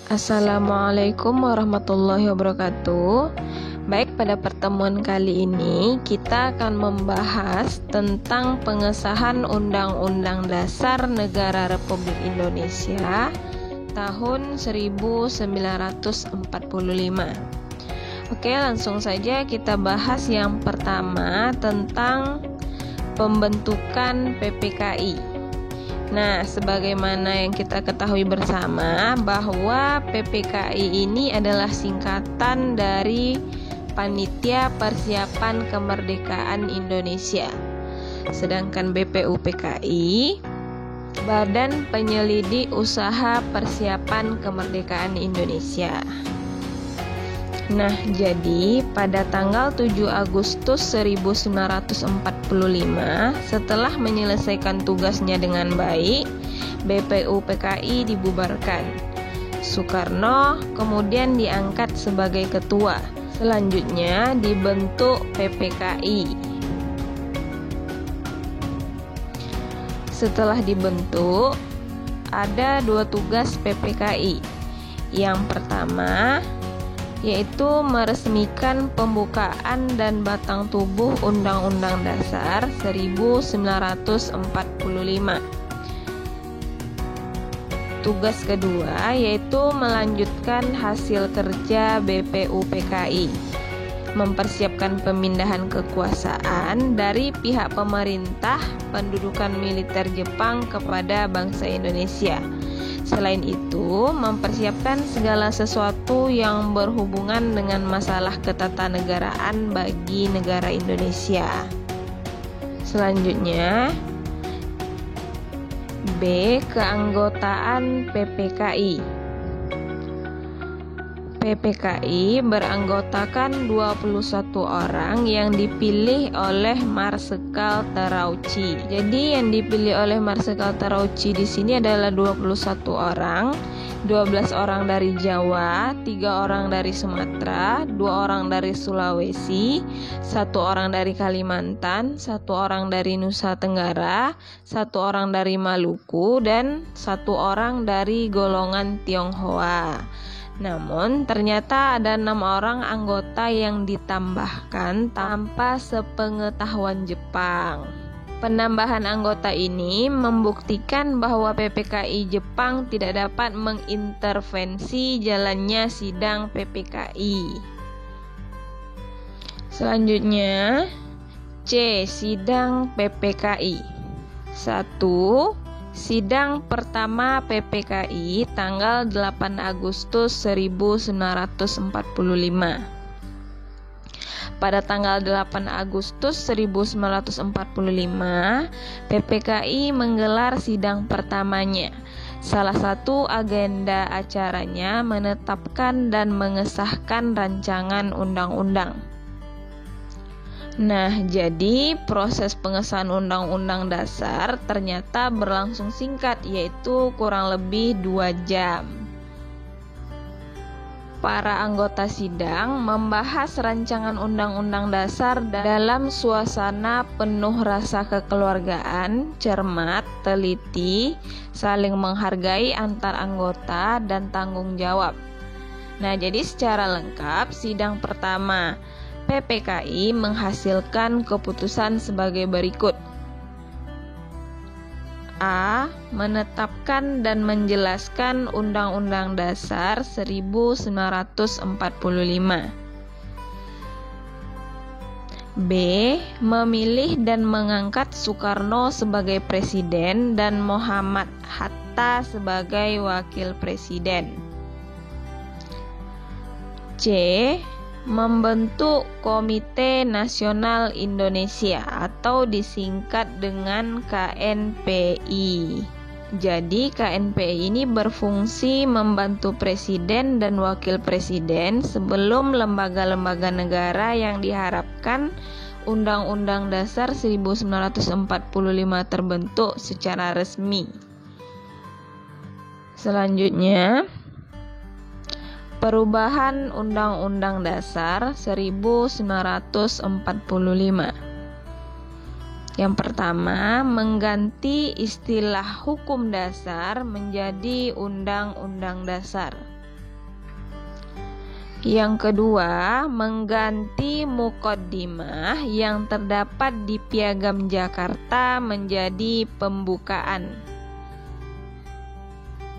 Assalamualaikum warahmatullahi wabarakatuh. Baik, pada pertemuan kali ini kita akan membahas tentang pengesahan Undang-Undang Dasar Negara Republik Indonesia tahun 1945. Oke, langsung saja kita bahas yang pertama tentang pembentukan PPKI. Nah, sebagaimana yang kita ketahui bersama bahwa PPKI ini adalah singkatan dari Panitia Persiapan Kemerdekaan Indonesia. Sedangkan BPUPKI, Badan Penyelidik Usaha Persiapan Kemerdekaan Indonesia. Nah, jadi pada tanggal 7 Agustus 1945, setelah menyelesaikan tugasnya dengan baik, BPUPKI dibubarkan. Soekarno kemudian diangkat sebagai ketua. Selanjutnya dibentuk PPKI. Setelah dibentuk, ada dua tugas PPKI. Yang pertama yaitu meresmikan pembukaan dan batang tubuh Undang-Undang Dasar 1945. Tugas kedua yaitu melanjutkan hasil kerja BPUPKI, mempersiapkan pemindahan kekuasaan dari pihak pemerintah pendudukan militer Jepang kepada bangsa Indonesia. Selain itu, mempersiapkan segala sesuatu yang berhubungan dengan masalah ketatanegaraan bagi negara Indonesia. Selanjutnya, B. Keanggotaan PPKI. PPKI beranggotakan 21 orang yang dipilih oleh Marsekal Terauchi. Jadi yang dipilih oleh Marsekal Terauchi di sini adalah 21 orang, 12 orang dari Jawa, 3 orang dari Sumatera, 2 orang dari Sulawesi, 1 orang dari Kalimantan, 1 orang dari Nusa Tenggara, 1 orang dari Maluku, dan 1 orang dari golongan Tionghoa. Namun ternyata ada 6 orang anggota yang ditambahkan tanpa sepengetahuan Jepang. Penambahan anggota ini membuktikan bahwa PPKI Jepang tidak dapat mengintervensi jalannya sidang PPKI. Selanjutnya, C. Sidang PPKI. 1. Sidang pertama PPKI tanggal 8 Agustus 1945. Pada tanggal 8 Agustus 1945, PPKI menggelar sidang pertamanya. Salah satu agenda acaranya menetapkan dan mengesahkan rancangan undang-undang. Nah, jadi proses pengesahan Undang-Undang Dasar ternyata berlangsung singkat, yaitu kurang lebih 2 jam. Para anggota sidang membahas rancangan Undang-Undang Dasar dalam suasana penuh rasa kekeluargaan, cermat, teliti, saling menghargai antar anggota, dan tanggung jawab. Nah, jadi secara lengkap sidang pertama PPKI menghasilkan keputusan sebagai berikut. A. Menetapkan dan menjelaskan Undang-Undang Dasar 1945. B. Memilih dan mengangkat Soekarno sebagai presiden dan Muhammad Hatta sebagai wakil presiden. C. Membentuk Komite Nasional Indonesia atau disingkat dengan KNPI. Jadi KNPI ini berfungsi membantu presiden dan wakil presiden sebelum lembaga-lembaga negara yang diharapkan Undang-Undang Dasar 1945 terbentuk secara resmi. Selanjutnya, perubahan Undang-Undang Dasar 1945. Yang pertama, mengganti istilah hukum dasar menjadi undang-undang dasar. Yang kedua, mengganti muqaddimah yang terdapat di Piagam Jakarta menjadi pembukaan.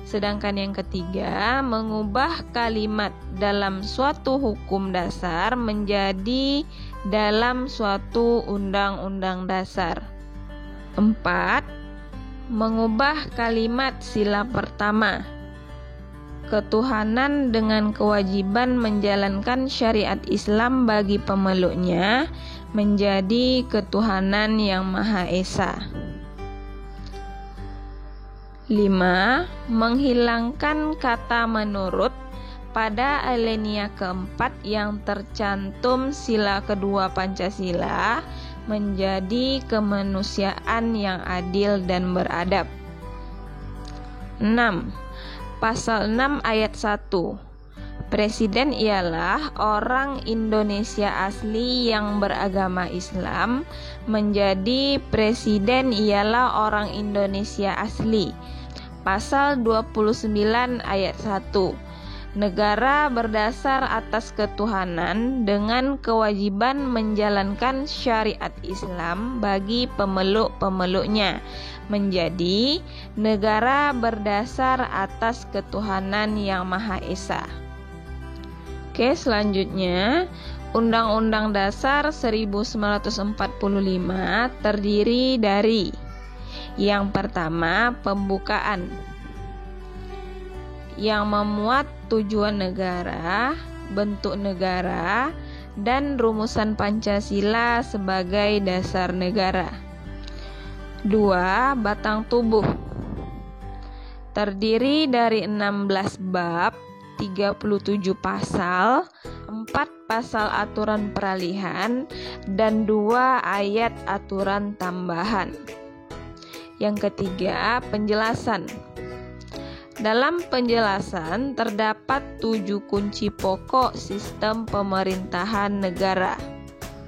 Sedangkan yang ketiga, mengubah kalimat dalam suatu hukum dasar menjadi dalam suatu undang-undang dasar. 4. Mengubah kalimat sila pertama, ketuhanan dengan kewajiban menjalankan syariat Islam bagi pemeluknya, menjadi ketuhanan yang Maha Esa. 5. Menghilangkan kata menurut pada alinea keempat yang tercantum sila kedua Pancasila, menjadi kemanusiaan yang adil dan beradab. 6. Pasal 6 ayat 1. Presiden ialah orang Indonesia asli yang beragama Islam, menjadi presiden ialah orang Indonesia asli. Pasal 29 ayat 1. Negara berdasar atas ketuhanan dengan kewajiban menjalankan syariat Islam bagi pemeluk-pemeluknya, menjadi negara berdasar atas ketuhanan yang Maha Esa. Oke, selanjutnya Undang-Undang Dasar 1945 terdiri dari yang pertama, pembukaan yang memuat tujuan negara, bentuk negara, dan rumusan Pancasila sebagai dasar negara. 2. Batang tubuh terdiri dari 16 bab, 37 pasal, 4 pasal aturan peralihan, dan 2 ayat aturan tambahan. Yang ketiga, penjelasan. Dalam penjelasan terdapat 7 kunci pokok sistem pemerintahan negara.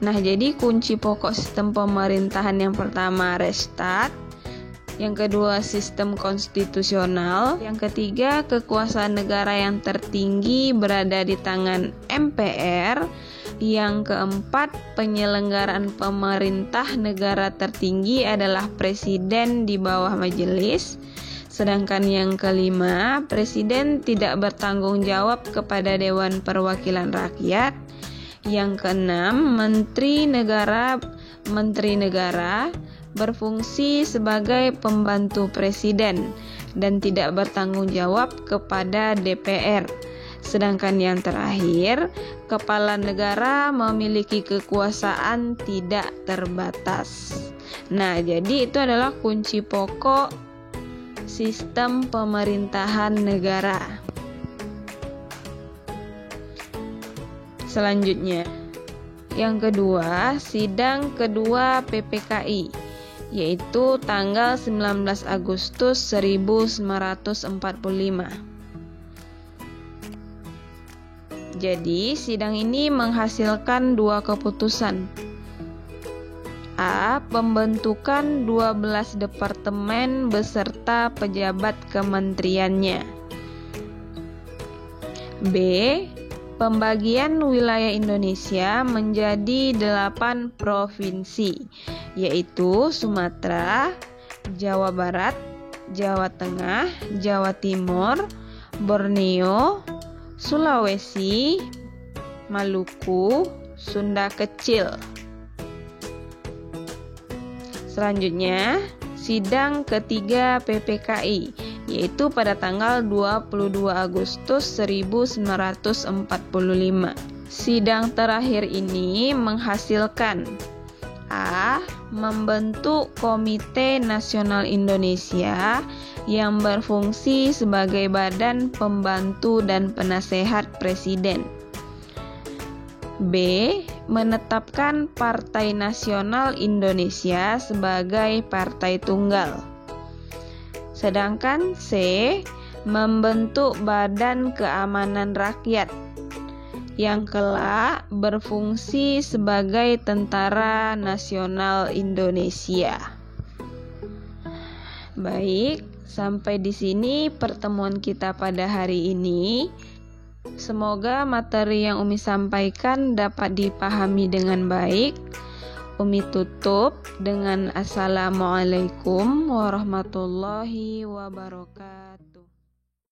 Nah, jadi kunci pokok sistem pemerintahan yang pertama Restat, yang kedua sistem konstitusional, yang ketiga kekuasaan negara yang tertinggi berada di tangan MPR, yang keempat penyelenggaraan pemerintah negara tertinggi adalah presiden di bawah majelis. Sedangkan yang kelima, presiden tidak bertanggung jawab kepada Dewan Perwakilan Rakyat. Yang keenam, menteri negara berfungsi sebagai pembantu presiden dan tidak bertanggung jawab kepada DPR. Sedangkan yang terakhir, kepala negara memiliki kekuasaan tidak terbatas. Nah, jadi itu adalah kunci pokok sistem pemerintahan negara. Selanjutnya, yang kedua, sidang kedua PPKI, yaitu tanggal 19 Agustus 1945. Jadi, sidang ini menghasilkan 2 keputusan. A. Pembentukan 12 departemen beserta pejabat kementeriannya. B. Pembagian wilayah Indonesia menjadi 8 provinsi, yaitu Sumatera, Jawa Barat, Jawa Tengah, Jawa Timur, Borneo, Sulawesi, Maluku, Sunda Kecil. Selanjutnya, sidang ketiga PPKI, yaitu pada tanggal 22 Agustus 1945. Sidang terakhir ini menghasilkan A. Membentuk Komite Nasional Indonesia yang berfungsi sebagai badan pembantu dan penasehat presiden. B. Menetapkan Partai Nasional Indonesia sebagai partai tunggal. Sedangkan C. Membentuk Badan Keamanan Rakyat yang kelak berfungsi sebagai Tentara Nasional Indonesia. Baik, sampai di sini pertemuan kita pada hari ini. Semoga materi yang Umi sampaikan dapat dipahami dengan baik. Umi tutup dengan Assalamualaikum warahmatullahi wabarakatuh.